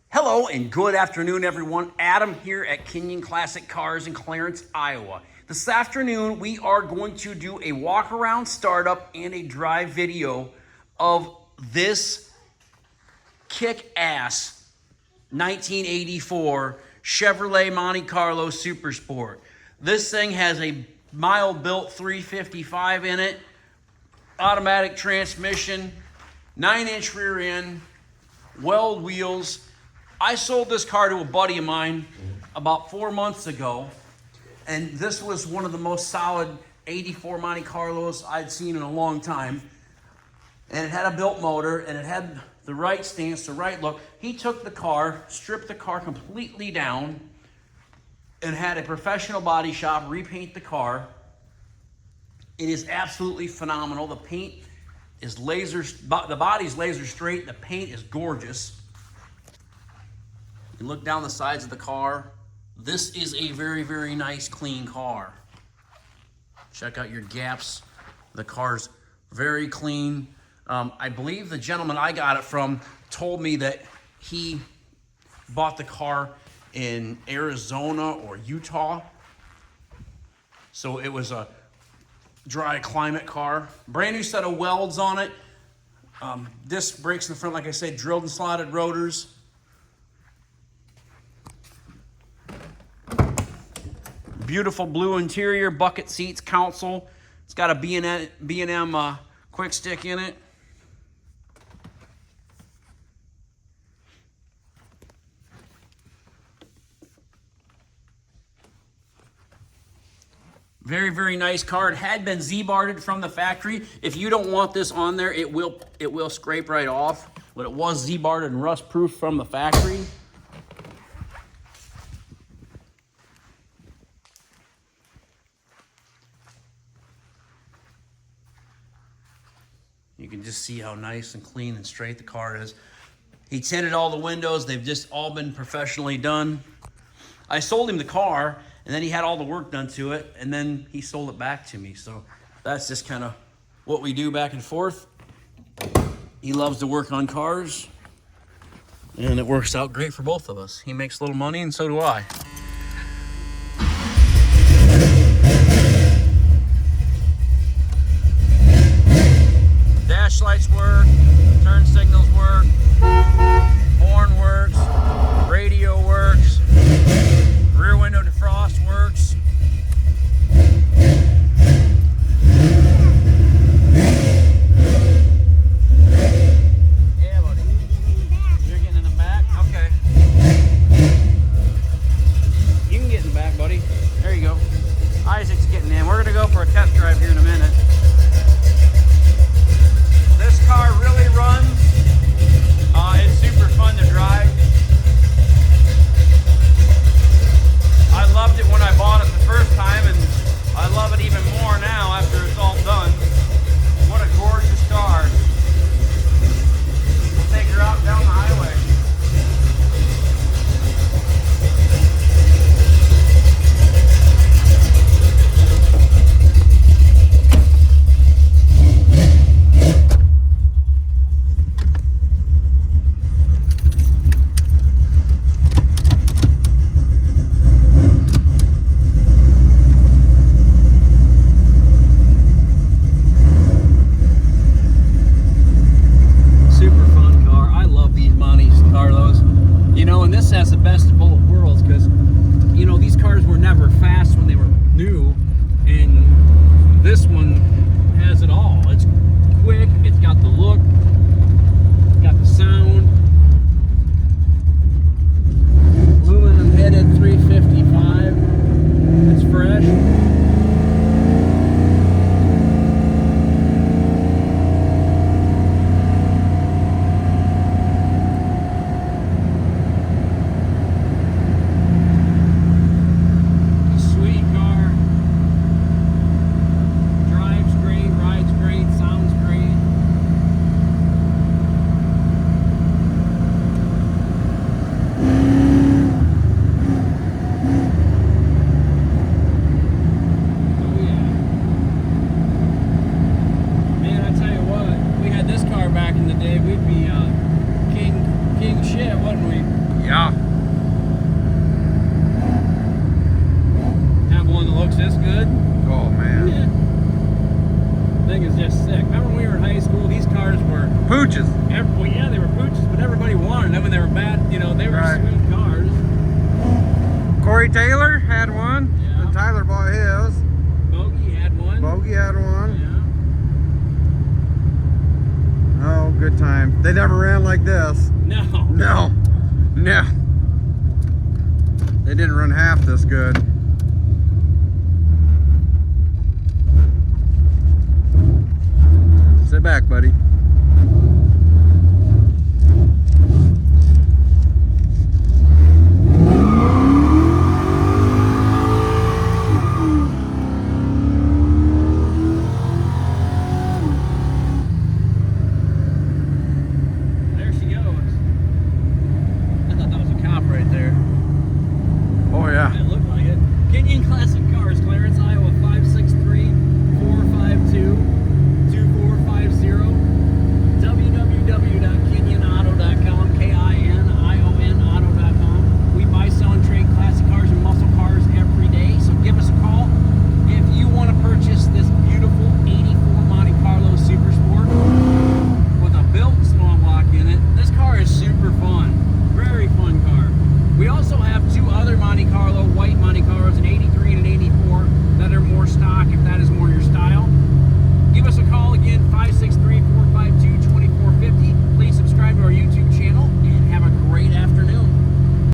Hello and good afternoon, everyone. Adam here at Kenyon Classic Cars in Clarence, Iowa. This afternoon, we are going to do a walk-around startup and a drive video of this kick-ass 1984 Chevrolet Monte Carlo Super Sport. This thing has a mild-built 355 in it, automatic transmission, 9-inch rear end, weld wheels. I sold this car to a buddy of mine about 4 months ago, and this was one of the most solid 84 Monte Carlos I'd seen in a long time. And it had a built motor, and it had the right stance, the right look. He took the car, stripped the car completely down, and had a professional body shop repaint the car. It is absolutely phenomenal. The paint is the body's laser straight. The paint is gorgeous. You look down the sides of the car. This is a very, very nice, clean car. Check out your gaps. The car's very clean. I believe the gentleman I got it from told me that he bought the car in Arizona or Utah. So it was a dry climate car. Brand new set of welds on it. Disc brakes in the front, like I said, drilled and slotted rotors. Beautiful blue interior, bucket seats, console. It's got a B&M quick stick in it. Very, very nice car. It had been Z-barred from the factory. If you don't want this on there, it will scrape right off. But it was Z-barred and rust-proof from the factory. You can just see how nice and clean and straight the car is. He tinted all the windows. They've just all been professionally done. I sold him the car, and then he had all the work done to it, and then he sold it back to me. So that's just kind of what we do back and forth. He loves to work on cars, and it works out great for both of us. He makes a little money, and so do I. Dash lights work, turn signals work, horn works, radio works, rear window defrost works. Yeah, buddy. You're getting in the back? Okay. You can get in the back, buddy. There you go. Isaac's getting in. We're going to go for a test drive here in a minute. This car really runs. It's super fun to drive. I loved it when I bought it the first time, and I love it even more now after it's all done. What a gorgeous car. We'll take her out down the highway. Has the best of both worlds, because you know these cars were never fast when they were new, and this one has it all. It's quick, it's got the look, it's got the sound. Aluminum headed 355. It's fresh. Yeah. Have one that looks this good. Oh man. Yeah. Thing is just sick. Remember when we were in high school, these cars were Pooches. well, yeah, they were pooches, but everybody wanted them and they were bad, you know, they were Right. sweet cars. Corey Taylor had one. Yeah. And Tyler bought his. Bogey had one. Bogey had one. Yeah. Oh, good time. They never ran like this. No. No. No. They didn't run half this good. Sit back, buddy.